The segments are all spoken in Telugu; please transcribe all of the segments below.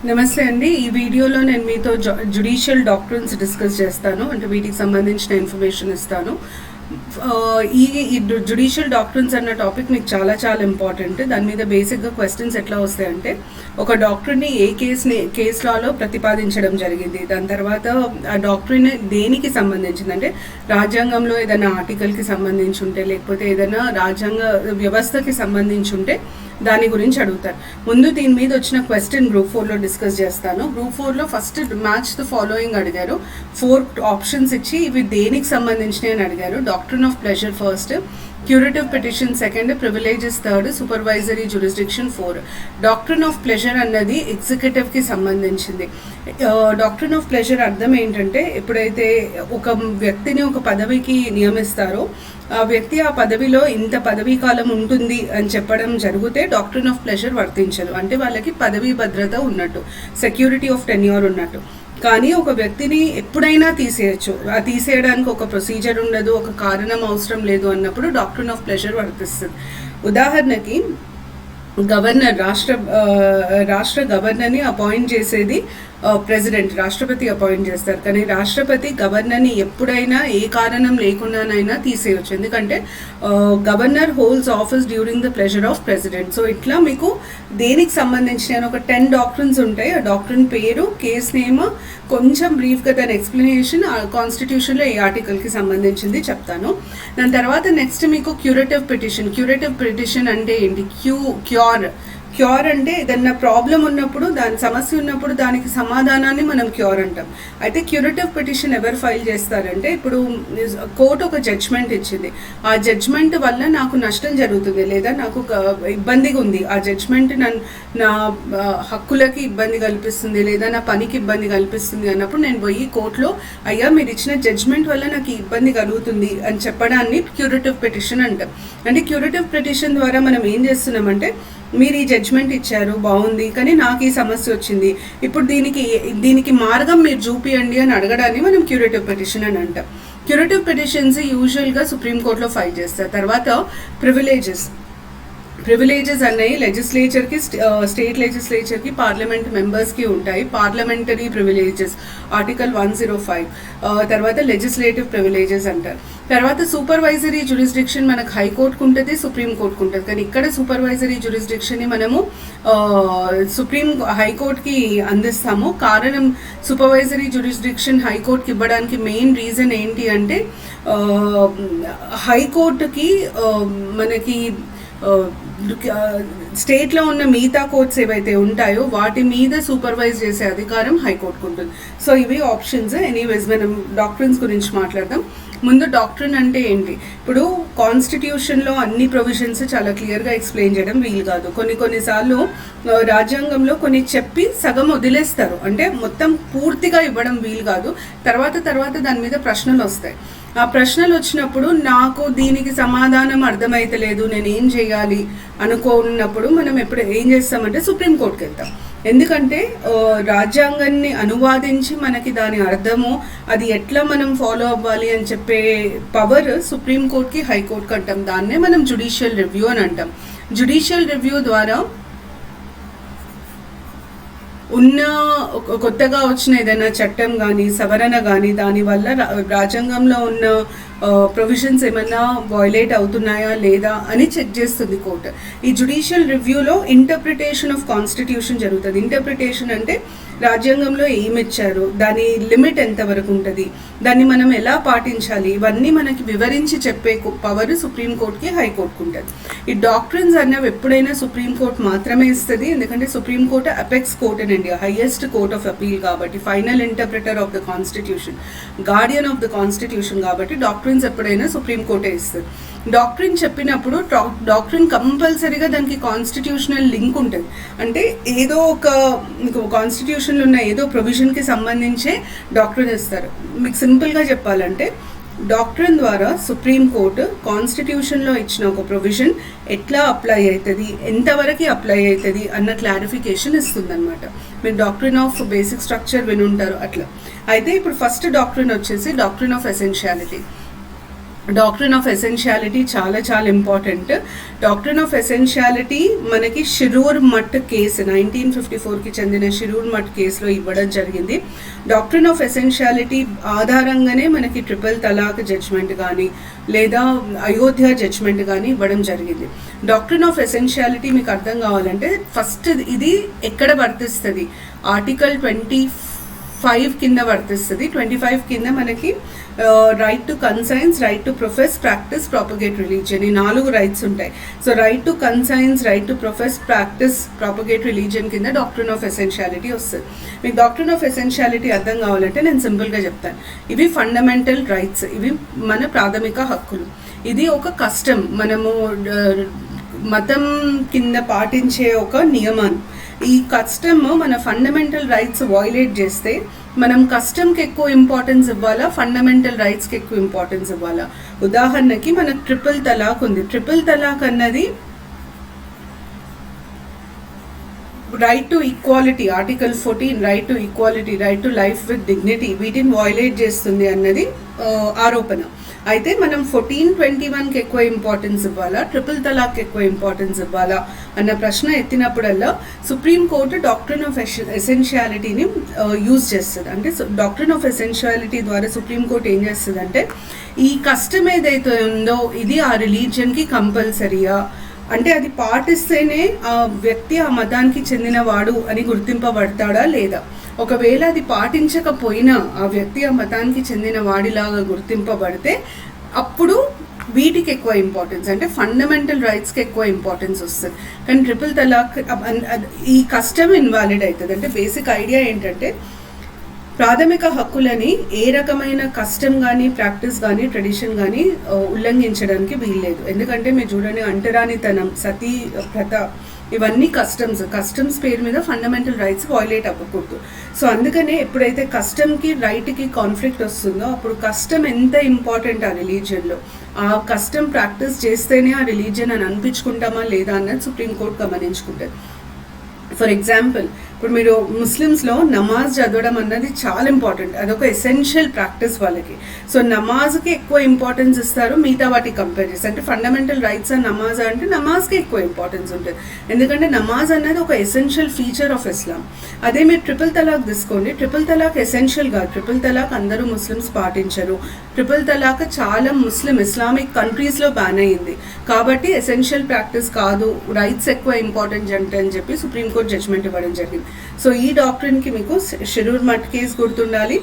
నమస్తే అండి. ఈ వీడియోలో నేను మీతో జ్యుడిషియల్ డాక్ట్రిన్స్ డిస్కస్ చేస్తాను. అంటే వీటికి సంబంధించిన ఇన్ఫర్మేషన్ ఇస్తాను. ఈ జ్యుడిషియల్ డాక్ట్రిన్స్ అన్న టాపిక్ మీకు చాలా చాలా ఇంపార్టెంట్. దాని మీద బేసిక్గా క్వశ్చన్స్ ఎట్లా వస్తాయంటే, ఒక డాక్టర్ని ఏ కేస్ లాలో ప్రతిపాదించడం జరిగింది, దాని తర్వాత ఆ డాక్టర్ని దేనికి సంబంధించింది, అంటే రాజ్యాంగంలో ఏదైనా ఆర్టికల్కి సంబంధించి ఉంటే, లేకపోతే ఏదైనా రాజ్యాంగ వ్యవస్థకి సంబంధించి ఉంటే దాని గురించి అడుగుతారు. ముందు దీని మీద వచ్చిన క్వశ్చన్ గ్రూప్ 4లో డిస్కస్ చేస్తాను. గ్రూప్ 4లో ఫస్ట్ మ్యాచ్ ద ఫాలోయింగ్ అడిగారు. 4 ఆప్షన్స్ ఇచ్చి ఇవి దేనికి సంబంధించినవి అని అడిగారు. Doctrine of pleasure first, curative petition second, privileges third, supervisory jurisdiction 4. Doctrine of pleasure అన్నది ఎగ్జిక్యూటివ్కి సంబంధించింది. డాక్ట్రిన్ ఆఫ్ ప్లెజర్ అర్థం ఏంటంటే, ఎప్పుడైతే ఒక వ్యక్తిని ఒక పదవికి నియమిస్తారో ఆ వ్యక్తి ఆ పదవిలో ఇంత పదవీ కాలం ఉంటుంది అని చెప్పడం జరిగితే డాక్ట్రిన్ ఆఫ్ ప్లెజర్ వర్తించదు. అంటే వాళ్ళకి పదవీ భద్రత ఉన్నట్టు, సెక్యూరిటీ ఆఫ్ టెన్యూర్ ఉన్నట్టు. కానీ ఒక వ్యక్తిని ఎప్పుడైనా తీసేయచ్చు. ఆ తీసేయడానికి ఒక ప్రొసీజర్ ఉండదు, ఒక కారణం అవసరం లేదు అన్నప్పుడు డాక్ట్రిన్ ఆఫ్ ప్లెజర్ వర్తిస్తుంది. ఉదాహరణకి గవర్నర్ రాష్ట్ర గవర్నర్ని అపాయింట్ చేసేది ప్రెసిడెంట్, రాష్ట్రపతి అపాయింట్ చేస్తారు. కానీ రాష్ట్రపతి గవర్నర్ని ఎప్పుడైనా ఏ కారణం లేకుండానైనా తీసేయచ్చు. ఎందుకంటే governor holds office during the pleasure of president. So ఇట్లా మీకు దేనికి సంబంధించిన ఒక 10 డాక్ట్రిన్స్ ఉంటాయి. ఆ డాక్ట్రిన్ పేరు, కేస్ నేమ్, కొంచెం బ్రీఫ్గా దాని ఎక్స్ప్లెనేషన్, కాన్స్టిట్యూషన్లో ఏ ఆర్టికల్కి సంబంధించింది చెప్తాను. దాని తర్వాత నెక్స్ట్ మీకు క్యూరేటివ్ పిటిషన్ అంటే ఏంటి? క్యూర్ అంటే ఏదన్నా ప్రాబ్లం ఉన్నప్పుడు, దాని సమస్య ఉన్నప్పుడు దానికి సమాధానాన్ని మనం క్యూర్ అంటాం. అయితే క్యూరేటివ్ పిటిషన్ ఎవరు ఫైల్ చేస్తారంటే, ఇప్పుడు కోర్టు ఒక జడ్జ్మెంట్ ఇచ్చింది, ఆ జడ్జ్మెంట్ వల్ల నాకు నష్టం జరుగుతుంది లేదా నాకు ఇబ్బందిగా ఉంది, ఆ జడ్జ్మెంట్ నా హక్కులకి ఇబ్బంది కల్పిస్తుంది లేదా నా పనికి ఇబ్బంది కల్పిస్తుంది అన్నప్పుడు నేను పోయి కోర్టులో, అయ్యా మీరు ఇచ్చిన జడ్జ్మెంట్ వల్ల నాకు ఇబ్బంది కలుగుతుంది అని చెప్పడాన్ని క్యూరేటివ్ పిటిషన్ అంటాం. అంటే క్యూరేటివ్ పిటిషన్ ద్వారా మనం ఏం చేస్తున్నామంటే, మీరు ఈ జడ్జ్మెంట్ ఇచ్చారు బాగుంది, కానీ నాకు ఈ సమస్య వచ్చింది, ఇప్పుడు దీనికి మార్గం మీరు చూపియండి అని అడగడాన్ని మనం క్యూరేటివ్ పిటిషన్ అని అంటాం. క్యూరేటివ్ పిటిషన్స్ యూజువల్గా సుప్రీంకోర్టులో ఫైల్ చేస్తారు. తర్వాత ప్రివిలేజెస్ అన్నవి లెజిస్లేచర్కి, స్టేట్ లెజిస్లేచర్కి, పార్లమెంట్ మెంబర్స్కి ఉంటాయి. Parliamentary privileges article 105. తర్వాత లెజిస్లేటివ్ ప్రివిలేజెస్ అంటారు. తర్వాత సూపర్వైజరీ జ్యూరిస్డిక్షన్ మనకు హైకోర్టుకు ఉంటుంది, సుప్రీంకోర్టుకు ఉంటుంది. కానీ ఇక్కడ సూపర్వైజరీ జ్యూరిస్డిక్షన్ని మనము హైకోర్టుకి అందిస్తాము. కారణం, సూపర్వైజరీ జ్యూరిస్డిక్షన్ హైకోర్టుకి ఇవ్వడానికి మెయిన్ రీజన్ ఏంటి అంటే, హైకోర్టుకి మనకి స్టేట్లో ఉన్న మిగతా కోర్ట్స్ ఏవైతే ఉంటాయో వాటి మీద సూపర్వైజ్ చేసే అధికారం హైకోర్టుకు ఉంటుంది. సో ఇవి ఆప్షన్స్. ఎనీవేస్ మనం డాక్ట్రిన్స్ గురించి మాట్లాడదాం. ముందు డాక్ట్రిన్ అంటే ఏంటి? ఇప్పుడు కాన్స్టిట్యూషన్లో అన్ని ప్రొవిజన్స్ చాలా క్లియర్గా ఎక్స్ప్లెయిన్ చేయడం వీలు కాదు. కొన్నిసార్లు రాజ్యాంగంలో కొన్ని చెప్పి సగం వదిలేస్తారు, అంటే మొత్తం పూర్తిగా ఇవ్వడం వీలు కాదు. తర్వాత దాని మీద ప్రశ్నలు వస్తాయి. ఆ ప్రశ్నలు వచ్చినప్పుడు నాకు దీనికి సమాధానం అర్థమైతలేదు, నేను ఏం చేయాలి అనుకున్నప్పుడు మనం ఎప్పుడు ఏం చేస్తామంటే సుప్రీంకోర్టుకి వెళ్తాం. ఎందుకంటే రాజ్యాంగాన్ని అనువాదించి మనకి దాని అర్థము, అది ఎట్లా మనం ఫాలో అవ్వాలి అని చెప్పే పవర్ సుప్రీంకోర్టుకి, హైకోర్టుకి అంటాం. దాన్నే మనం జ్యుడిషియల్ రివ్యూ అని అంటాం. జ్యుడిషియల్ రివ్యూ ద్వారా ఉన్న కొత్తగా వచ్చిన ఏదైనా చట్టం కానీ, సవరణ కానీ, దానివల్ల రాజ్యాంగంలో ఉన్న ప్రొవిజన్స్ ఏమైనా వయలేట్ అవుతున్నాయా లేదా అని చెక్ చేస్తుంది కోర్టు. ఈ జ్యుడిషియల్ రివ్యూలో ఇంటర్ప్రిటేషన్ ఆఫ్ కాన్స్టిట్యూషన్ జరుగుతుంది. ఇంటర్ప్రిటేషన్ అంటే రాజ్యాంగంలో ఏమిచ్చారు, దాని లిమిట్ ఎంతవరకు ఉంటుంది, దాన్ని మనం ఎలా పాటించాలి, ఇవన్నీ మనకి వివరించి చెప్పే పవర్ సుప్రీంకోర్టుకి, హైకోర్టుకు ఉంటుంది. ఈ డాక్ట్రిన్స్ అన్నవి ఎప్పుడైనా సుప్రీంకోర్టు మాత్రమే ఇస్తుంది. ఎందుకంటే supreme court apex court in India, highest court of appeal కాబట్టి, final interpreter of the constitution, guardian of the constitution కాబట్టి డాక్ట్రిన్స్ ఎప్పుడైనా సుప్రీంకోర్టే ఇస్తుంది. డాక్ట్రిన్ చెప్పినప్పుడు డాక్ట్రిన్ కంపల్సరీగా దానికి కాన్స్టిట్యూషనల్ లింక్ ఉంటుంది. అంటే ఏదో ఒక కాన్స్టిట్యూషన్లో ఉన్న ఏదో ప్రొవిజన్కి సంబంధించే డాక్ట్రిన్ ఇస్తారు. మీకు సింపుల్గా చెప్పాలంటే, డాక్ట్రిన్ ద్వారా సుప్రీంకోర్టు కాన్స్టిట్యూషన్లో ఇచ్చిన ఒక ప్రొవిజన్ ఎట్లా అప్లై అవుతుంది, ఎంతవరకు అప్లై అవుతుంది అన్న క్లారిఫికేషన్ ఇస్తుంది అనమాట. మీరు డాక్ట్రిన్ ఆఫ్ బేసిక్ స్ట్రక్చర్ వినుంటారు అట్లా. అయితే ఇప్పుడు ఫస్ట్ డాక్ట్రిన్ వచ్చేసి doctrine of essentiality. Doctrine of essentiality చాలా చాలా ఇంపార్టెంట్. డాక్ట్రిన్ ఆఫ్ ఎసెన్షియాలిటీ మనకి షిరూర్ మట్ కేసు 1954కి చెందిన షిరూర్ మట్ కేసులో ఇవ్వడం జరిగింది. డాక్ట్రిన్ ఆఫ్ ఎసెన్షియాలిటీ ఆధారంగానే మనకి ట్రిపుల్ తలాక్ జడ్జ్మెంట్ కానీ లేదా అయోధ్య జడ్జ్మెంట్ కానీ ఇవ్వడం జరిగింది. డాక్ట్రిన్ ఆఫ్ ఎసెన్షియాలిటీ మీకు అర్థం కావాలంటే ఫస్ట్ ఇది ఎక్కడ వర్తిస్తుంది, ఆర్టికల్ 25 కింద వర్తిస్తుంది. 25 కింద మనకి right to conscience, right to profess, practice, propagate religion, ఈ 4 రైట్స్ ఉంటాయి. So right to conscience, right to profess, practice, propagate religion కింద డాక్ట్రిన్ ఆఫ్ ఎసెన్షియాలిటీ వస్తుంది. మీకు డాక్ట్రిన్ ఆఫ్ ఎసెన్షియాలిటీ అర్థం కావాలంటే నేను సింపుల్గా చెప్తాను. ఇవి ఫండమెంటల్ రైట్స్, ఇవి మన ప్రాథమిక హక్కులు. ఇది ఒక కస్టమ్, మనము మతం కింద పాటించే ఒక నియమాన్ని. ఈ కస్టమ్ మన ఫండమెంటల్ రైట్స్ వయోలేట్ చేస్తే మనం కస్టమ్కి ఎక్కువ ఇంపార్టెన్స్ ఇవ్వాలా, ఫండమెంటల్ రైట్స్కి ఎక్కువ ఇంపార్టెన్స్ ఇవ్వాలా? ఉదాహరణకి మనకు ట్రిపుల్ తలాక్ ఉంది. ట్రిపుల్ తలాక్ అన్నది right to equality, article 14 right to equality, right to life with dignity, వీటిని వయోలేట్ చేస్తుంది అన్నది ఆరోపణ. అయితే మనం 1421కి ఎక్కువ ఇంపార్టెన్స్ ఇవ్వాలా, ట్రిపుల్ తలాక్ ఎక్కువ ఇంపార్టెన్స్ ఇవ్వాలా అన్న ప్రశ్న ఎత్తినప్పుడల్లా సుప్రీంకోర్టు డాక్ట్రిన్ ఆఫ్ ఎసెన్షియాలిటీని యూజ్ చేస్తుంది. అంటే డాక్ట్రిన్ ఆఫ్ ఎసెన్షియాలిటీ ద్వారా సుప్రీంకోర్టు ఏం చేస్తుంది అంటే ఈ కస్టమ్ ఏదైతే ఉందో ఇది ఆ రిలీజియన్కి కంపల్సరీయా, అంటే అది పాటిస్తేనే ఆ వ్యక్తి ఆ మతానికి చెందినవాడు అని గుర్తింపబడతాడా లేదా, ఒకవేళ అది పాటించకపోయినా ఆ వ్యక్తి ఆ మతానికి చెందిన వాడిలాగా గుర్తింపబడితే అప్పుడు వీటికి ఎక్కువ ఇంపార్టెన్స్, అంటే ఫండమెంటల్ రైట్స్కి ఎక్కువ ఇంపార్టెన్స్ వస్తుంది. కానీ ట్రిపుల్ తలాక్ ఈ కస్టమ్ ఇన్వాలిడ్ అవుతుంది. అంటే బేసిక్ ఐడియా ఏంటంటే ప్రాథమిక హక్కులని ఏ రకమైన కస్టమ్ కానీ, ప్రాక్టీస్ కానీ, ట్రెడిషన్ కానీ ఉల్లంఘించడానికి వీల్లేదు. ఎందుకంటే మీరు చూడండి, అంటరానితనం, సతీ ప్రథ, ఇవన్నీ కస్టమ్స్ పేరు మీద ఫండమెంటల్ రైట్స్ వయోలేట్ అవ్వకూడదు. సో అందుకనే ఎప్పుడైతే కస్టమ్కి రైట్కి కాన్ఫ్లిక్ట్ వస్తుందో అప్పుడు కస్టమ్ ఎంత ఇంపార్టెంట్ ఆ రిలీజియన్లో, ఆ కస్టమ్ ప్రాక్టీస్ చేస్తేనే ఆ రిలీజియన్ అని అనిపించుకుంటామా లేదా అన్నది సుప్రీంకోర్టు గమనించుకుంటుంది. ఫర్ ఎగ్జాంపుల్, ఇప్పుడు మీరు ముస్లిమ్స్లో నమాజ్ చదవడం అన్నది చాలా ఇంపార్టెంట్, అదొక ఎసెన్షియల్ ప్రాక్టీస్ వాళ్ళకి. సో నమాజ్కి ఎక్కువ ఇంపార్టెన్స్ ఇస్తారు మిగతా వాటికి కంపేర్ చేస్తే. అంటే ఫండమెంటల్ రైట్స్ అండ్ నమాజ్ అంటే నమాజ్కి ఎక్కువ ఇంపార్టెన్స్ ఉంటుంది, ఎందుకంటే నమాజ్ అనేది ఒక ఎసెన్షియల్ ఫీచర్ ఆఫ్ ఇస్లాం. అదే మీరు ట్రిపుల్ తలాక్ తీసుకోండి, ట్రిపుల్ తలాక్ ఎసెన్షియల్ కాదు. ట్రిపుల్ తలాక్ అందరూ ముస్లిమ్స్ పాటించరు. ట్రిపుల్ తలాక్ చాలా ఇస్లామిక్ కంట్రీస్లో బ్యాన్ అయ్యింది కాబట్టి ఎసెన్షియల్ ప్రాక్టీస్ కాదు, రైట్స్ ఎక్కువ ఇంపార్టెంట్ అంటే అని చెప్పి సుప్రీంకోర్టు జడ్జ్మెంట్ ఇవ్వడం జరిగింది. సో ఈ డాక్ట్రిన్కి మీకు షిరూర్ మట్ కేసు గుర్తుండాలి,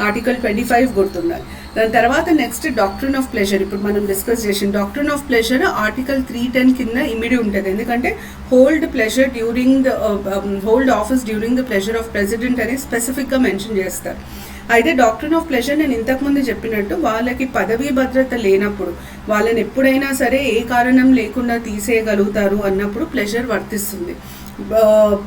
ఆర్టికల్ 25 గుర్తుండాలి. దాని తర్వాత నెక్స్ట్ డాక్ట్రిన్ ఆఫ్ ప్లెజర్. ఇప్పుడు మనం డిస్కస్ చేసిన డాక్ట్రిన్ ఆఫ్ ప్లెజర్ ఆర్టికల్ 310 కింద ఇమిడి ఉంటుంది. ఎందుకంటే hold pleasure during hold office during the pleasure of president అని స్పెసిఫిక్గా మెన్షన్ చేస్తారు. అయితే డాక్ట్రిన్ ఆఫ్ ప్లెజర్ నేను ఇంతకుముందు చెప్పినట్టు వాళ్ళకి పదవీ భద్రత లేనప్పుడు, వాళ్ళని ఎప్పుడైనా సరే ఏ కారణం లేకుండా తీసేయగలుగుతారు అన్నప్పుడు ప్లెజర్ వర్తిస్తుంది.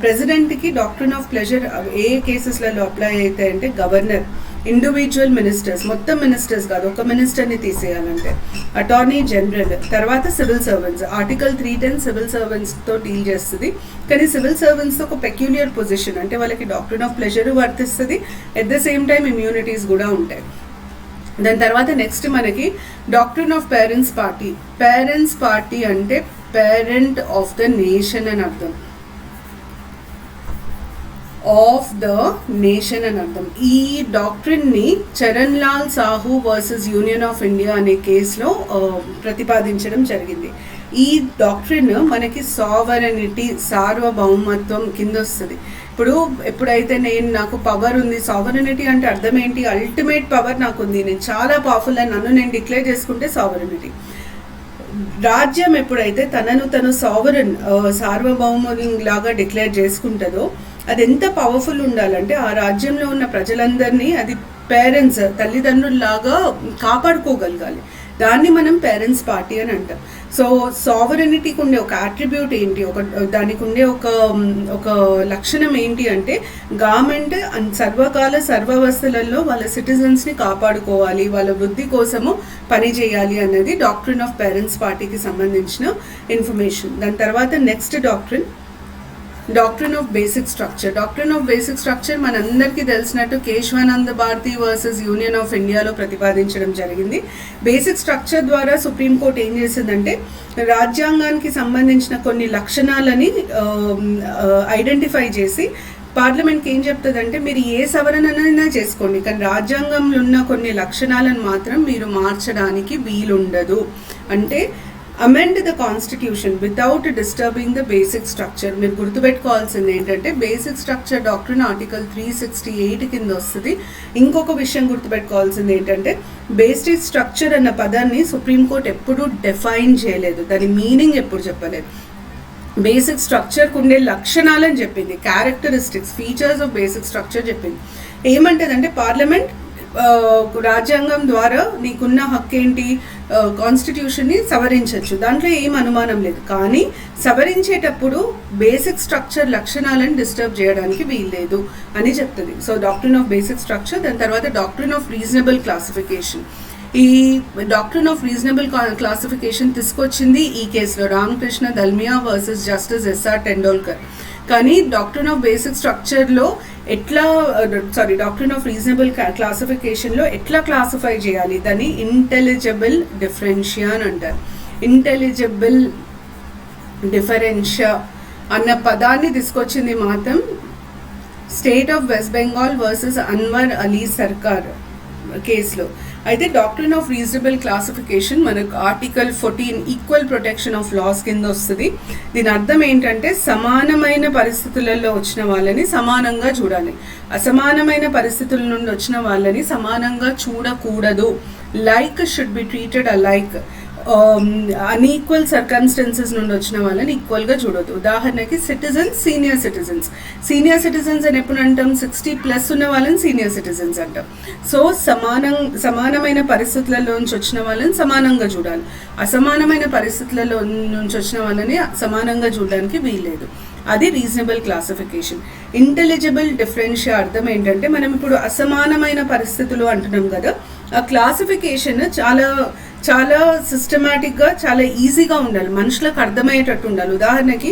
ప్రెసిడెంట్కి డాక్ట్రిన్ ఆఫ్ ప్లెజర్ ఏ కేసెస్లలో అప్లై అవుతాయి అంటే గవర్నర్, ఇండివిజువల్ మినిస్టర్స్, మొత్తం మినిస్టర్స్ కాదు, ఒక మినిస్టర్ని తీసేయాలంటే, అటార్నీ జనరల్, తర్వాత సివిల్ సర్వెంట్స్. ఆర్టికల్ 310 సివిల్ సర్వెంట్స్తో డీల్ చేస్తుంది. కానీ సివిల్ సర్వెంట్స్తో ఒక పెక్యులియర్ పొజిషన్, అంటే వాళ్ళకి డాక్ట్రిన్ ఆఫ్ ప్లెజర్ వర్తిస్తుంది, at the same time immunities కూడా ఉంటాయి. దాని తర్వాత నెక్స్ట్ మనకి doctrine of parents party. Parents party అంటే పేరెంట్ ఆఫ్ ద నేషన్ అని అర్థం, ఆఫ్ ద నేషన్ అని అర్థం. ఈ డాక్ట్రిన్ని Charan Lal Sahu versus Union of India అనే కేసులో ప్రతిపాదించడం జరిగింది. ఈ డాక్ట్రిన్ మనకి సావరెనిటీ, సార్వభౌమత్వం కింద వస్తుంది. ఇప్పుడు ఎప్పుడైతే నాకు పవర్ ఉంది, సావరెనిటీ అంటే అర్థం ఏంటి, అల్టిమేట్ పవర్ నాకు ఉంది, నేను చాలా పవర్ఫుల్ అని నన్ను నేను డిక్లేర్ చేసుకుంటే సావరెనిటీ. రాజ్యం ఎప్పుడైతే తను సావరెన్, సార్వభౌమం లాగా డిక్లేర్ చేసుకుంటుందో అది ఎంత పవర్ఫుల్ ఉండాలంటే ఆ రాజ్యంలో ఉన్న ప్రజలందరినీ అది పేరెంట్స్, తల్లిదండ్రుల్లాగా కాపాడుకోగలగాలి. దాన్ని మనం పేరెంట్స్ పార్టీ అని అంటాం. సో సావరెనిటీకి ఉండే ఒక అట్రిబ్యూట్ ఏంటి, దానికి ఉండే ఒక లక్షణం ఏంటి అంటే గవర్నమెంట్ సర్వకాల సర్వావస్థలలో వాళ్ళ సిటిజన్స్ని కాపాడుకోవాలి, వాళ్ళ వృద్ధి కోసము పనిచేయాలి అన్నది డాక్ట్రిన్ ఆఫ్ పేరెంట్స్ పార్టీకి సంబంధించిన ఇన్ఫర్మేషన్. దాని తర్వాత next doctrine doctrine of basic structure. Doctrine of basic structure మనందరికీ తెలిసినట్టు Kesavananda Bharati versus Union of ఇండియాలో ప్రతిపాదించడం జరిగింది. బేసిక్ స్ట్రక్చర్ ద్వారా సుప్రీంకోర్టు ఏం చేసిందంటే రాజ్యాంగానికి సంబంధించిన కొన్ని లక్షణాలని ఐడెంటిఫై చేసి పార్లమెంట్కి ఏం చెప్తుందంటే మీరు ఏ సవరణనైనా చేసుకోండి, కానీ రాజ్యాంగంలో ఉన్న కొన్ని లక్షణాలను మాత్రం మీరు మార్చడానికి వీలుండదు. అంటే amend the constitution without disturbing the basic structure. మీరు గుర్తుపెట్టుకోవాల్సింది ఏంటంటే బేసిక్ స్ట్రక్చర్ డాక్ట్రిన్ ఆర్టికల్ 368 కింద వస్తుంది. ఇంకొక విషయం గుర్తుపెట్టుకోవాల్సింది ఏంటంటే బేసిక్ స్ట్రక్చర్ అన్న పదాన్ని సుప్రీంకోర్టు ఎప్పుడూ డిఫైన్ చేయలేదు, దాని మీనింగ్ ఎప్పుడు చెప్పలేదు. బేసిక్ స్ట్రక్చర్కు ఉండే లక్షణాలని చెప్పింది, characteristics, features of basic structure చెప్పింది. ఏమంటదంటే పార్లమెంట్ రాజ్యాంగం ద్వారా నీకున్న హక్కు ఏంటి, కాన్స్టిట్యూషన్ని సవరించవచ్చు, దాంట్లో ఏం అనుమానం లేదు. కానీ సవరించేటప్పుడు బేసిక్ స్ట్రక్చర్ లక్షణాలను డిస్టర్బ్ చేయడానికి వీల్లేదు అని చెప్తుంది. So doctrine of basic structure, దాని తర్వాత డాక్ట్రిన్ ఆఫ్ రీజనబుల్ క్లాసిఫికేషన్. ఈ డాక్ట్రిన్ ఆఫ్ రీజనబుల్ క్లాసిఫికేషన్ తీసుకొచ్చింది ఈ కేసులో Ramakrishna Dalmia versus Justice S R Tendolkar. కానీ డాక్ట్రిన్ ఆఫ్ బేసిక్ స్ట్రక్చర్లో డాక్ట్రిన్ ఆఫ్ రీజనబుల్ క్లాసిఫికేషన్లో ఎట్లా క్లాసిఫై చేయాలి, దాన్ని ఇంటెలిజిబుల్ డిఫరెన్షియా అని అంటారు. ఇంటెలిజిబుల్ డిఫరెన్షియా అన్న పదాన్ని తీసుకొచ్చింది మాత్రం State of West Bengal versus Anwar Ali Sarkar కేసులో. అయితే డాక్ట్రిన్ ఆఫ్ రీజనబుల్ క్లాసిఫికేషన్ మనకు article 14 equal protection of laws కింద వస్తుంది. దీని అర్థం ఏంటంటే సమానమైన పరిస్థితులలో వచ్చిన వాళ్ళని సమానంగా చూడాలి, అసమానమైన పరిస్థితుల నుండి వచ్చిన వాళ్ళని సమానంగా చూడకూడదు. Like should be treated alike. Unequal circumstances నుండి వచ్చిన వాళ్ళని ఈక్వల్గా చూడొద్దు. ఉదాహరణకి సిటిజన్స్, సీనియర్ సిటిజన్స్ అని ఎప్పుడు అంటాం, 60+ ఉన్న వాళ్ళని సీనియర్ సిటిజన్స్ అంటాం. సో సమానమైన పరిస్థితులలో నుంచి వచ్చిన వాళ్ళని సమానంగా చూడాలి, అసమానమైన పరిస్థితులలో నుంచి వచ్చిన వాళ్ళని సమానంగా చూడడానికి వీల్లేదు. అది రీజనబుల్ క్లాసిఫికేషన్. ఇంటెలిజిబుల్ డిఫరెన్షియా అర్థం ఏంటంటే మనం ఇప్పుడు అసమానమైన పరిస్థితులు అంటున్నాం కదా, ఆ క్లాసిఫికేషన్ చాలా సిస్టమేటిక్గా చాలా ఈజీగా ఉండాలి, మనుషులకు అర్థమయ్యేటట్టు ఉండాలి. ఉదాహరణకి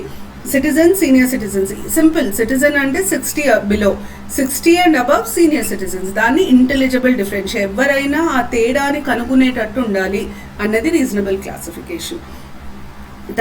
citizen, senior citizens, simple. Citizen అంటే 60 below, 60 and above senior citizens. దాన్ని ఇంటెలిజిబుల్ డిఫరెన్షియా, ఎవరైనా ఆ తేడాని కనుగొనేటట్టు ఉండాలి అన్నది రీజనబుల్ క్లాసిఫికేషన్.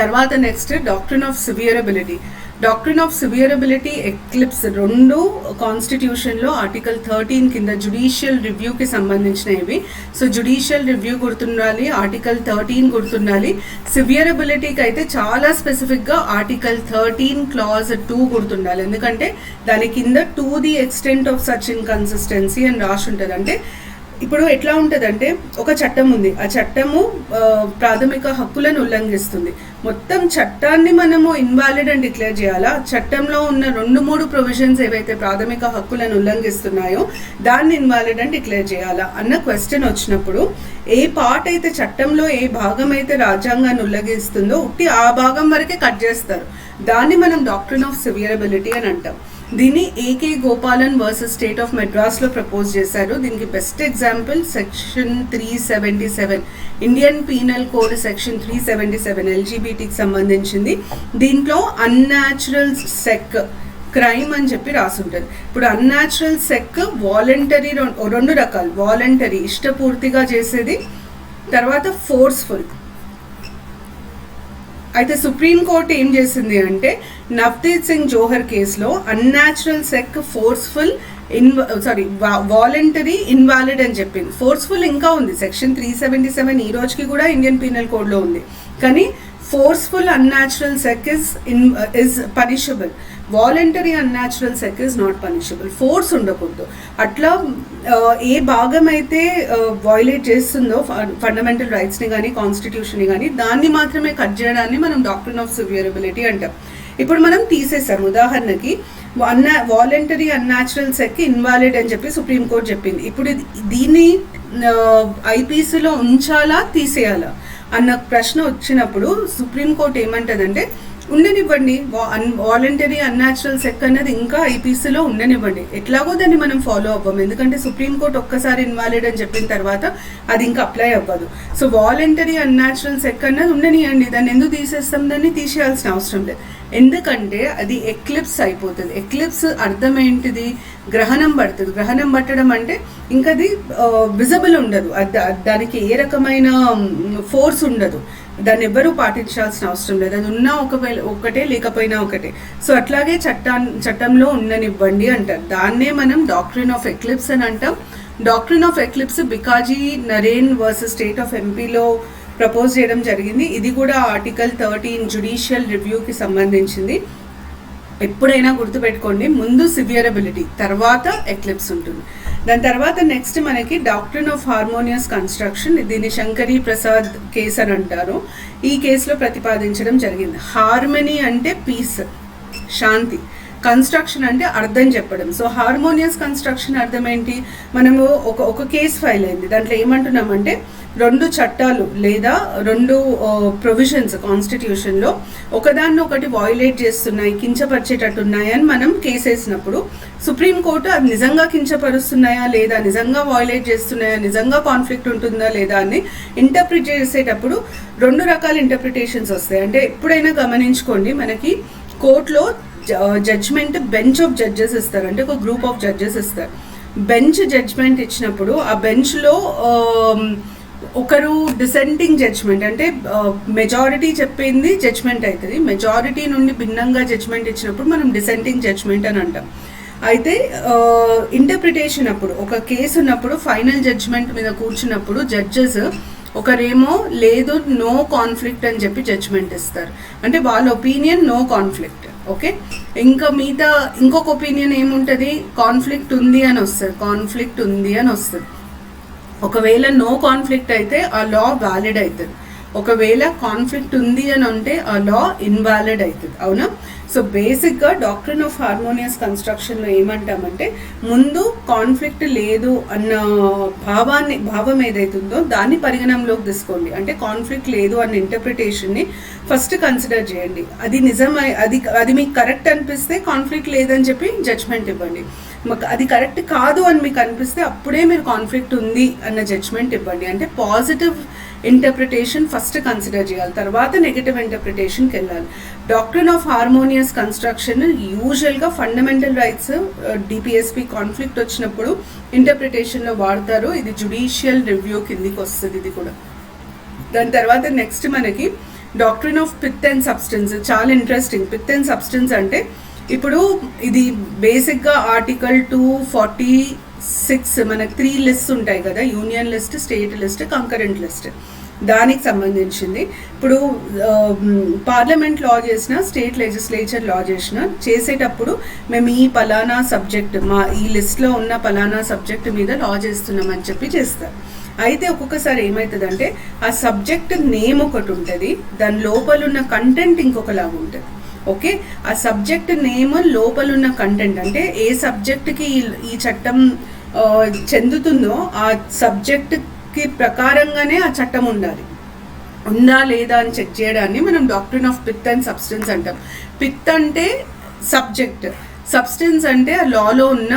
తర్వాత next doctrine of severability. Doctrine of severability eclipse 2 కాన్స్టిట్యూషన్లో ఆర్టికల్ 13 కింద జ్యుడిషియల్ రివ్యూకి సంబంధించినవి. సో జ్యుడిషియల్ రివ్యూ గుర్తుండాలి, ఆర్టికల్ 13 గుర్తుండాలి. సివియరబిలిటీకి అయితే చాలా స్పెసిఫిక్గా ఆర్టికల్ 13 క్లాజ్ 2 గుర్తుండాలి, ఎందుకంటే దాని కింద to the extent of such inconsistency అని రాసి ఉంటుంది. అంటే ఇప్పుడు ఎట్లా ఉంటుందంటే ఒక చట్టం ఉంది, ఆ చట్టము ప్రాథమిక హక్కులను ఉల్లంఘిస్తుంది, మొత్తం చట్టాన్ని మనము ఇన్వాలిడ్ అని డిక్లేర్ చేయాలా, చట్టంలో ఉన్న 2-3 ప్రొవిజన్స్ ఏవైతే ప్రాథమిక హక్కులను ఉల్లంఘిస్తున్నాయో దాన్ని ఇన్వాలిడ్ అని డిక్లేర్ చేయాలా అన్న క్వశ్చన్ వచ్చినప్పుడు ఏ పార్ట్ అయితే చట్టంలో ఏ భాగం అయితే రాజ్యాంగాన్ని ఉల్లంఘిస్తుందో ఉట్టి ఆ భాగం వరకే కట్ చేస్తారు, దాన్ని మనం డాక్ట్రిన్ ఆఫ్ సివియరబిలిటీ అని అంటాం. దీన్ని A K Gopalan versus State of మెడ్రాస్లో ప్రపోజ్ చేశారు. దీనికి best example section 377, Indian Penal Code section 377 ఎల్జీబీటీకి సంబంధించింది. దీంట్లో అన్యాచురల్ సెక్ క్రైమ్ అని చెప్పి రాసుంటుంది. ఇప్పుడు అన్యాచురల్ సెక్ వాలంటరీ, 2 రకాలు, వాలంటరీ ఇష్టపూర్తిగా చేసేది, తర్వాత ఫోర్స్ఫుల్. అయితే సుప్రీంకోర్టు ఏం చేసింది అంటే నవ్దీప్ సింగ్ జోహర్ కేసులో unnatural sex forceful voluntary invalid అని చెప్పింది. ఫోర్స్ఫుల్ ఇంకా ఉంది, సెక్షన్ 377 ఈ రోజుకి కూడా ఇండియన్ పీనల్ కోడ్లో ఉంది. కానీ forceful unnatural sex is punishable, voluntary unnatural sex is not punishable. Force ఉండకూడదు. అట్లా ఏ భాగం అయితే వయలేట్ చేస్తుందో ఫండమెంటల్ రైట్స్ని కానీ కాన్స్టిట్యూషన్ని కానీ దాన్ని మాత్రమే కట్ చేయడాన్ని మనం డాక్ట్రిన్ ఆఫ్ సివియరబిలిటీ అంటాం. ఇప్పుడు మనం తీసేసాం. ఉదాహరణకి వాలంటరీ అన్యాచురల్ సెక్ ఇన్వాలిడ్ అని చెప్పి సుప్రీంకోర్టు చెప్పింది. ఇప్పుడు దీన్ని ఐపీసీలో ఉంచాలా తీసేయాలా అన్న ప్రశ్న వచ్చినప్పుడు సుప్రీంకోర్టు ఏమంటదంటే ఉండనివ్వండి. వాలంటరీ అన్యాచురల్ సెక్ అన్నది ఇంకా ఐపీసీలో ఉండనివ్వండి. ఎట్లాగో దాన్ని మనం ఫాలో అవ్వం, ఎందుకంటే సుప్రీంకోర్టు ఒక్కసారి ఇన్వాలిడ్ అని చెప్పిన తర్వాత అది ఇంకా అప్లై అవ్వదు. సో వాలంటరీ అన్యాచురల్ సెక్ అన్నది ఉండనియండి. దాన్ని ఎందుకు తీసేస్తాం? దాన్ని తీసేయాల్సిన అవసరం లేదు, ఎందుకంటే అది ఎక్లిప్స్ అయిపోతుంది. ఎక్లిప్స్ అర్థం ఏంటిది? గ్రహణం పడుతుంది. గ్రహణం పట్టడం అంటే ఇంకా అది విజబుల్ ఉండదు, దానికి ఏ రకమైన ఫోర్స్ ఉండదు, దాన్ని ఎవ్వరూ పాటించాల్సిన అవసరం లేదు. అది ఉన్నా ఒకటే లేకపోయినా ఒకటే. సో అట్లాగే చట్టంలో ఉండనివ్వండి అంటారు. దాన్నే మనం డాక్ట్రిన్ ఆఫ్ ఎక్లిప్స్ అని అంటాం. Doctrine of eclipse Bhikaji Narain versus State of ఎంపీలో ప్రపోజ్ చేయడం జరిగింది. ఇది కూడా ఆర్టికల్ 13 జ్యుడిషియల్ రివ్యూకి సంబంధించింది. ఎప్పుడైనా గుర్తుపెట్టుకోండి, ముందు సివియరబిలిటీ, తర్వాత ఎక్లిప్స్ ఉంటుంది. దాని తర్వాత నెక్స్ట్ మనకి డాక్ట్రిన్ ఆఫ్ హార్మోనియస్ కన్స్ట్రక్షన్. దీన్ని శంకరీ ప్రసాద్ కేసు అని అంటారు. ఈ కేసులో ప్రతిపాదించడం జరిగింది. హార్మనీ అంటే పీస్, శాంతి. కన్స్ట్రక్షన్ అంటే అర్థం చెప్పడం. సో హార్మోనియస్ కన్స్ట్రక్షన్ అర్థం ఏంటి? మనము ఒక కేసు ఫైల్ అయింది, దాంట్లో ఏమంటున్నామంటే 2 చట్టాలు లేదా 2 ప్రొవిజన్స్ కాన్స్టిట్యూషన్లో ఒకదాన్ని ఒకటి వాయిలేట్ చేస్తున్నాయి, కించపరిచేటట్టున్నాయి అని మనం కేసు వేసినప్పుడు సుప్రీంకోర్టు అది నిజంగా కించపరుస్తున్నాయా లేదా, నిజంగా వాయిలేట్ చేస్తున్నాయా, నిజంగా కాన్ఫ్లిక్ట్ ఉంటుందా లేదా అని ఇంటర్ప్రిట్ చేసేటప్పుడు 2 రకాల ఇంటర్ప్రిటేషన్స్ వస్తాయి. అంటే ఎప్పుడైనా గమనించుకోండి, మనకి కోర్టులో జడ్జ్మెంట్ బెంచ్ ఆఫ్ జడ్జెస్ ఇస్తారు, అంటే ఒక గ్రూప్ ఆఫ్ జడ్జెస్ ఇస్తారు. బెంచ్ జడ్జ్మెంట్ ఇచ్చినప్పుడు ఆ బెంచ్లో ఒకరు డిసెంటింగ్ జడ్జ్మెంట్, అంటే మెజారిటీ చెప్పింది జడ్జ్మెంట్ అవుతుంది. మెజారిటీ నుండి భిన్నంగా జడ్జ్మెంట్ ఇచ్చినప్పుడు మనం డిసెంటింగ్ జడ్జ్మెంట్ అని అంటాం. అయితే ఇంటర్ప్రిటేషన్ అప్పుడు, ఒక కేసు ఉన్నప్పుడు ఫైనల్ జడ్జ్మెంట్ మీద కూర్చున్నప్పుడు జడ్జెస్ ఒకరేమో లేదు నో కాన్ఫ్లిక్ట్ అని చెప్పి జడ్జ్మెంట్ ఇస్తారు, అంటే వాళ్ళ ఒపీనియన్ నో కాన్ఫ్లిక్ట్. ఓకే, ఇంకా మిగతా ఇంకొక ఒపీనియన్ ఏముంటుంది? కాన్ఫ్లిక్ట్ ఉంది అని వస్తుంది, కాన్ఫ్లిక్ట్ ఉంది అని వస్తుంది. ఒకవేళ నో కాన్ఫ్లిక్ట్ అయితే ఆ లా వ్యాలిడ్ అవుతుంది, ఒకవేళ కాన్ఫ్లిక్ట్ ఉంది అని అంటే ఆ లా ఇన్వాలిడ్ అవుతుంది. అవునా? సో బేసిక్గా డాక్ట్రిన్ ఆఫ్ హార్మోనియస్ కన్స్ట్రక్షన్లో ఏమంటామంటే, ముందు కాన్ఫ్లిక్ట్ లేదు అన్న భావం ఏదైతుందో దాన్ని పరిగణంలోకి తీసుకోండి. అంటే కాన్ఫ్లిక్ట్ లేదు అన్న ఇంటర్ప్రిటేషన్ని ఫస్ట్ కన్సిడర్ చేయండి. అది నిజమై అది మీకు కరెక్ట్ అనిపిస్తే కాన్ఫ్లిక్ట్ లేదని చెప్పి జడ్జ్మెంట్ ఇవ్వండి. అది కరెక్ట్ కాదు అని మీకు అనిపిస్తే అప్పుడే మీరు కాన్ఫ్లిక్ట్ ఉంది అన్న జడ్జ్మెంట్ ఇవ్వండి. అంటే పాజిటివ్ ఇంటర్ప్రిటేషన్ ఫస్ట్ కన్సిడర్ చేయాలి, తర్వాత నెగటివ్ ఇంటర్ప్రిటేషన్కి వెళ్ళాలి. డాక్ట్రిన్ ఆఫ్ హార్మోనియస్ కన్స్ట్రక్షన్ యూజువల్గా ఫండమెంటల్ రైట్స్, డిపిఎస్పి కాన్ఫ్లిక్ట్ వచ్చినప్పుడు ఇంటర్ప్రిటేషన్లో వాడతారు. ఇది జ్యుడిషియల్ రివ్యూ కిందికి వస్తుంది ఇది కూడా. దాని తర్వాత నెక్స్ట్ మనకి doctrine of pith and substance. చాలా ఇంట్రెస్టింగ్. పిత్ అండ్ సబ్స్టెన్స్ అంటే ఇప్పుడు ఇది బేసిక్గా ఆర్టికల్ 246 మనకు 3 లిస్ట్స్ ఉంటాయి కదా, union list, state list, concurrent list. దానికి సంబంధించింది. ఇప్పుడు పార్లమెంట్ లా చేసిన, స్టేట్ లెజిస్లేచర్ లా చేసేటప్పుడు మేము ఈ పలానా సబ్జెక్ట్, ఈ లిస్ట్లో ఉన్న పలానా సబ్జెక్ట్ మీద లా చేస్తున్నామని చెప్పి చేస్తారు. అయితే ఒక్కొక్కసారి ఏమవుతుందంటే ఆ సబ్జెక్ట్ నేమ్ ఒకటి ఉంటుంది, దాని లోపల ఉన్న కంటెంట్ ఇంకొకలాగా ఉంటుంది. ఓకే, ఆ సబ్జెక్ట్ నేమ్ లోపల ఉన్న కంటెంట్, అంటే ఏ సబ్జెక్ట్కి ఈ చట్టం చెందుతుందో ఆ సబ్జెక్ట్కి ప్రకారంగానే ఆ చట్టం ఉండాలి. ఉందా లేదా అని చెక్ చేయడాన్ని మనం doctrine of pith and substance అంటాం. పిత్ అంటే సబ్జెక్ట్, సబ్స్టెన్స్ అంటే ఆ లాలో ఉన్న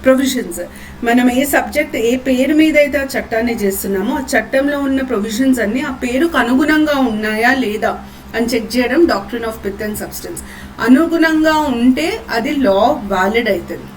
ప్రొవిజన్స్. మనం ఏ సబ్జెక్ట్, ఏ పేరు మీద అయితే ఆ చట్టాన్ని చేస్తున్నామో ఆ చట్టంలో ఉన్న ప్రొవిజన్స్ అన్నీ ఆ పేరుకు అనుగుణంగా ఉన్నాయా లేదా అని చెక్ చేయడం doctrine of pith and substance. అనుగుణంగా ఉంటే అది లా వ్యాలిడ్ అవుతుంది.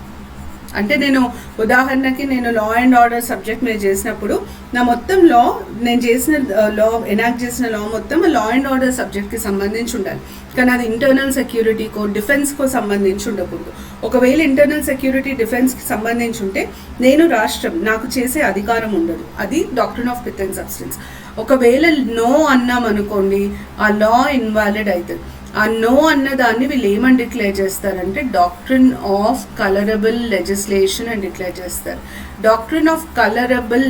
అంటే నేను ఉదాహరణకి లా అండ్ ఆర్డర్ సబ్జెక్ట్ మీద చేసినప్పుడు నా మొత్తం లా, నేను చేసిన లా, ఎనాక్ట్ చేసిన లా మొత్తం లా అండ్ ఆర్డర్ సబ్జెక్ట్కి సంబంధించి ఉండాలి. కానీ అది ఇంటర్నల్ సెక్యూరిటీకో డిఫెన్స్కో సంబంధించి ఉండకూడదు. ఒకవేళ ఇంటర్నల్ సెక్యూరిటీ డిఫెన్స్కి సంబంధించి ఉంటే నేను రాష్ట్రం, నాకు చేసే అధికారం ఉండదు. అది doctrine of pith and substance. ఒకవేళ నో అన్నాం అనుకోండి, ఆ లా ఇన్వాలిడ్ అవుతుంది. ఆ నో అన్న దాన్ని వీళ్ళు ఏమని డిక్లేర్ చేస్తారంటే డాక్ట్రిన్ ఆఫ్ కలరబుల్ లెజిస్లేషన్ అని డిక్లేర్ చేస్తారు. డాక్ట్రిన్ ఆఫ్ కలరబుల్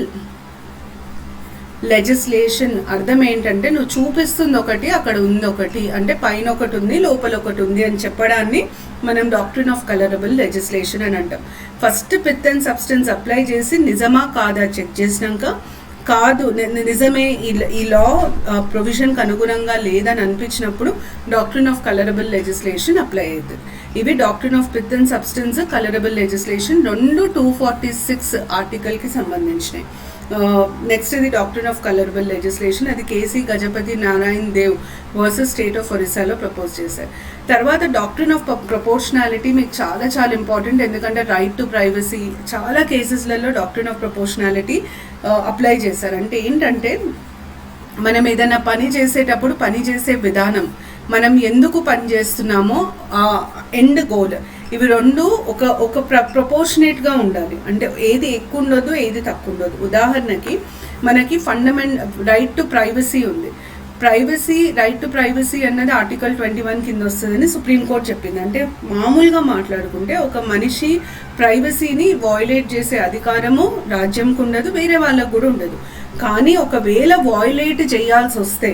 లెజిస్లేషన్ అర్థం ఏంటంటే నువ్వు చూపిస్తుంది ఒకటి, అక్కడ ఉంది ఒకటి, అంటే పైన ఒకటి ఉంది లోపల ఒకటి ఉంది అని చెప్పడాన్ని మనం డాక్ట్రిన్ ఆఫ్ కలరబుల్ లెజిస్లేషన్ అని అంటాం. First pith and substance apply చేసి నిజమా కాదా చెక్ చేసినాక కాదు నిజమే ఈ లా ప్రొవిజన్కి అనుగుణంగా లేదని అనిపించినప్పుడు doctrine of colourable legislation apply అవుతుంది. ఇవి doctrine of pith and substance, colourable legislation రెండు 246 ఆర్టికల్కి సంబంధించినవి. నెక్స్ట్ ఇది డాక్ట్రిన్ ఆఫ్ కలరబుల్ లెజిస్లేషన్, అది KC Gajapati Narayan Deo versus State of ఒరిస్సాలో ప్రపోజ్ చేశారు. తర్వాత డాక్ట్రిన్ ఆఫ్ ప్రపోర్షనాలిటీ మీకు చాలా చాలా ఇంపార్టెంట్, ఎందుకంటే రైట్ టు ప్రైవసీ చాలా కేసెస్లలో డాక్ట్రిన్ ఆఫ్ ప్రపోర్షనాలిటీ అప్లై చేశారు. అంటే ఏంటంటే మనం ఏదైనా పని చేసేటప్పుడు పని చేసే విధానం, మనం ఎందుకు పని చేస్తున్నామో ఆ ఎండ్ గోల్, ఇవి రెండు ఒక ప్రపోర్షనేట్గా ఉండాలి. అంటే ఏది ఎక్కువ ఉండదు, ఏది తక్కువ ఉండదు. ఉదాహరణకి మనకి రైట్ టు ప్రైవసీ ఉంది. రైట్ టు ప్రైవసీ అన్నది ఆర్టికల్ 21 కింద వస్తుందని సుప్రీంకోర్టు చెప్పింది. అంటే మామూలుగా మాట్లాడుకుంటే ఒక మనిషి ప్రైవసీని వయోలేట్ చేసే అధికారము రాజ్యంకు ఉండదు, వేరే వాళ్ళకు కూడా ఉండదు. కానీ ఒకవేళ వయోలేట్ చేయాల్సి వస్తే,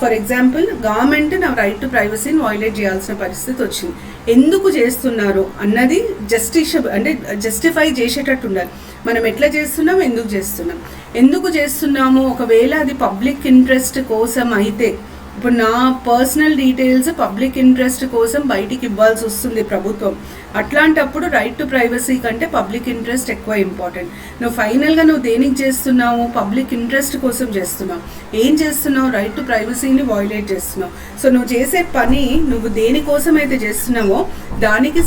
ఫర్ ఎగ్జాంపుల్ గవర్నమెంట్ నా రైట్ టు ప్రైవసీని వయోలేట్ చేయాల్సిన పరిస్థితి వచ్చింది, ఎందుకు చేస్తున్నారు అన్నది జస్టిఫై చేసేటట్టు ఉండాలి. మనం ఎట్లా చేస్తున్నాం, ఎందుకు చేస్తున్నాము, ఒకవేళ అది పబ్లిక్ ఇంట్రెస్ట్ కోసం అయితే, ఇప్పుడు నా పర్సనల్ డీటెయిల్స్ పబ్లిక్ ఇంట్రెస్ట్ కోసం బయటికి ఇవ్వాల్సి వస్తుంది ప్రభుత్వం, అట్లాంటప్పుడు రైట్ టు ప్రైవసీ కంటే పబ్లిక్ ఇంట్రెస్ట్ ఎక్కువ ఇంపార్టెంట్. నువ్వు దేనికి చేస్తున్నావు, పబ్లిక్ ఇంట్రెస్ట్ కోసం చేస్తున్నావు. ఏం చేస్తున్నావు, రైట్ టు ప్రైవసీని వయోలేట్ చేస్తున్నావు. సో నువ్వు చేసే పని నువ్వు దేనికోసం అయితే చేస్తున్నావో దానికి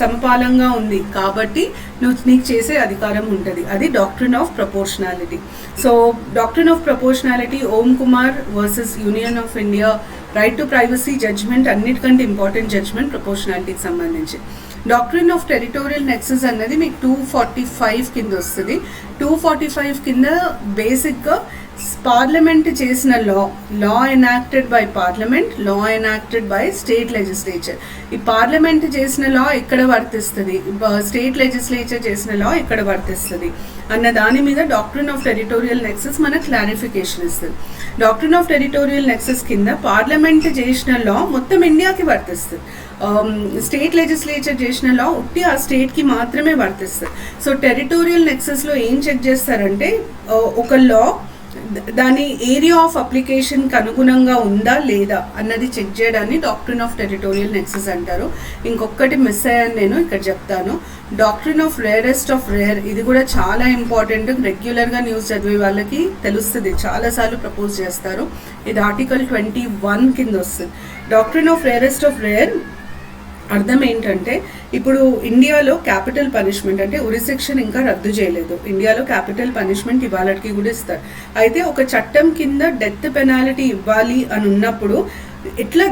సమపాలంగా ఉంది కాబట్టి నీకు చేసే అధికారం ఉంటుంది. అది doctrine of proportionality. So doctrine of proportionality, Om Kumar versus Union of India, right to privacy judgment అన్నిటికంటే ఇంపార్టెంట్ జడ్జ్మెంట్ ప్రపోర్షనాలిటీకి సంబంధించి. డాక్ట్రిన్ ఆఫ్ టెరిటోరియల్ నెక్సెస్ అన్నది మీకు 245 కింద వస్తుంది. 245 కింద బేసిక్గా పార్లమెంట్ చేసిన law enacted by parliament, law enacted by state legislature. ఈ పార్లమెంట్ చేసిన లా ఎక్కడ వర్తిస్తుంది, స్టేట్ లెజిస్లేచర్ చేసిన లా ఎక్కడ వర్తిస్తుంది అన్న దాని మీద డాక్ట్రిన్ ఆఫ్ టెరిటోరియల్ నెక్సెస్ మనకు క్లారిఫికేషన్ ఇస్తుంది. డాక్ట్రిన్ ఆఫ్ టెరిటోరియల్ నెక్సెస్ కింద పార్లమెంట్ చేసిన లా మొత్తం ఇండియాకి వర్తిస్తుంది, స్టేట్ లెజిస్లేచర్ చేసిన లా ఉట్టి ఆ స్టేట్కి మాత్రమే వర్తిస్తుంది. సో టెరిటోరియల్ నెక్సెస్లో ఏం చెక్ చేస్తారంటే ఒక లా దాని ఏరియా ఆఫ్ అప్లికేషన్కి అనుగుణంగా ఉందా లేదా అన్నది చెక్ చేయడాన్ని డాక్ట్రిన్ ఆఫ్ టెరిటోరియల్ నెక్సెస్ అంటారు. ఇంకొకటి మిస్ అయ్యాను నేను, ఇక్కడ చెప్తాను. Doctrine of rarest of rare, ఇది కూడా చాలా ఇంపార్టెంట్. రెగ్యులర్గా న్యూస్ చదివే వాళ్ళకి తెలుస్తుంది, చాలాసార్లు ప్రపోజ్ చేస్తారు. ఇది ఆర్టికల్ 21 కింద వస్తుంది. Doctrine of rarest of rare అర్థం ఏంటంటే, ఇప్పుడు ఇండియాలో క్యాపిటల్ పనిష్మెంట్ అంటే ఉరిశిక్షను ఇంకా రద్దు చేయలేదు. ఇండియాలో క్యాపిటల్ పనిష్మెంట్ ఇవాళకి కూడా ఇస్తారు. అయితే ఒక చట్టం కింద డెత్ పెనాల్టీ ఇవ్వాలి అని ఉన్నప్పుడు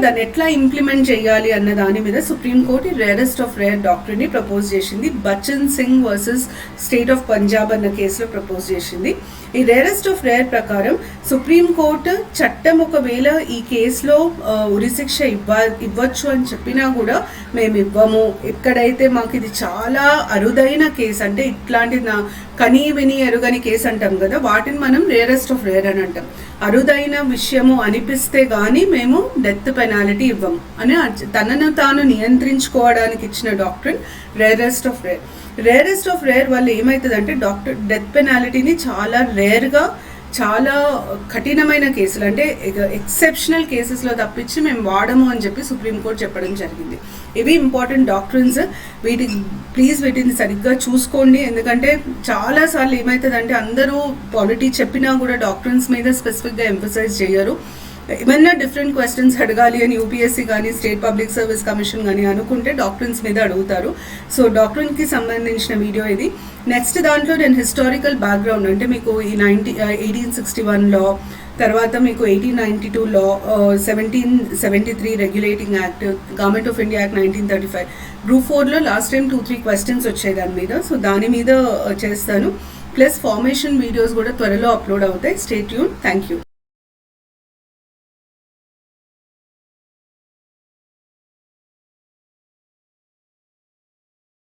దాన్ని ఎట్లా ఇంప్లిమెంట్ చేయాలి అన్న దాని మీద సుప్రీంకోర్టు రేరెస్ట్ ఆఫ్ రేర్ డాక్ట్రిన్ని ప్రపోజ్ చేసింది. Bachan Singh versus State of Punjab అన్న కేసులో ప్రపోజ్ చేసింది. ఈ రేరెస్ట్ ఆఫ్ రేర్ ప్రకారం సుప్రీంకోర్టు చట్టం ఒకవేళ ఈ కేసులో ఉరిశిక్ష ఇవ్వచ్చు అని చెప్పినా కూడా మేము ఇవ్వము, ఎక్కడైతే మాకు ఇది చాలా అరుదైన కేసు, అంటే ఇట్లాంటి కనీ విని ఎరుగని కేసు అంటాం కదా, వాటిని మనం రేరెస్ట్ ఆఫ్ రేర్ అని అంటాం. అరుదైన విషయము అనిపిస్తే కానీ మేము డెత్ పెనాల్టీ ఇవ్వము అని తనను తాను నియంత్రించుకోవడానికి ఇచ్చిన doctrine rarest of rare. Rarest of rare వల్ల ఏమవుతుందంటే డెత్ పెనాల్టీని చాలా రేర్గా, చాలా కఠినమైన కేసులు అంటే ఎక్సెప్షనల్ కేసెస్లో తప్పించి మేము వాడము అని చెప్పి సుప్రీంకోర్టు చెప్పడం జరిగింది. ఇవి ఇంపార్టెంట్ డాక్ట్రిన్స్, వీటిని సరిగ్గా చూసుకోండి. ఎందుకంటే చాలాసార్లు ఏమవుతుందంటే అందరూ పాలిటీ చెప్పినా కూడా డాక్ట్రిన్స్ మీద స్పెసిఫిక్గా ఎంఫసైజ్ చేయరు. ఏమన్నా డిఫరెంట్ క్వశ్చన్స్ అడగాలి అని యూపీఎస్సీ కానీ స్టేట్ పబ్లిక్ సర్వీస్ కమిషన్ కానీ అనుకుంటే డాక్ట్రిన్స్ మీద అడుగుతారు. సో డాక్ట్రిన్కి సంబంధించిన వీడియో ఇది. నెక్స్ట్ దాంట్లో నేను హిస్టారికల్ బ్యాక్గ్రౌండ్ అంటే మీకు ఈ 1861 లా, తర్వాత మీకు 1892 law, 1773 regulating act, government of India act 1935, group 4లో లాస్ట్ టైం 2-3 క్వశ్చన్స్ వచ్చాయి దాని మీద. సో దాని మీద చేస్తాను. ప్లస్ ఫార్మేషన్ వీడియోస్ కూడా త్వరలో అప్లోడ్ అవుతాయి. Stay tune. Thank you.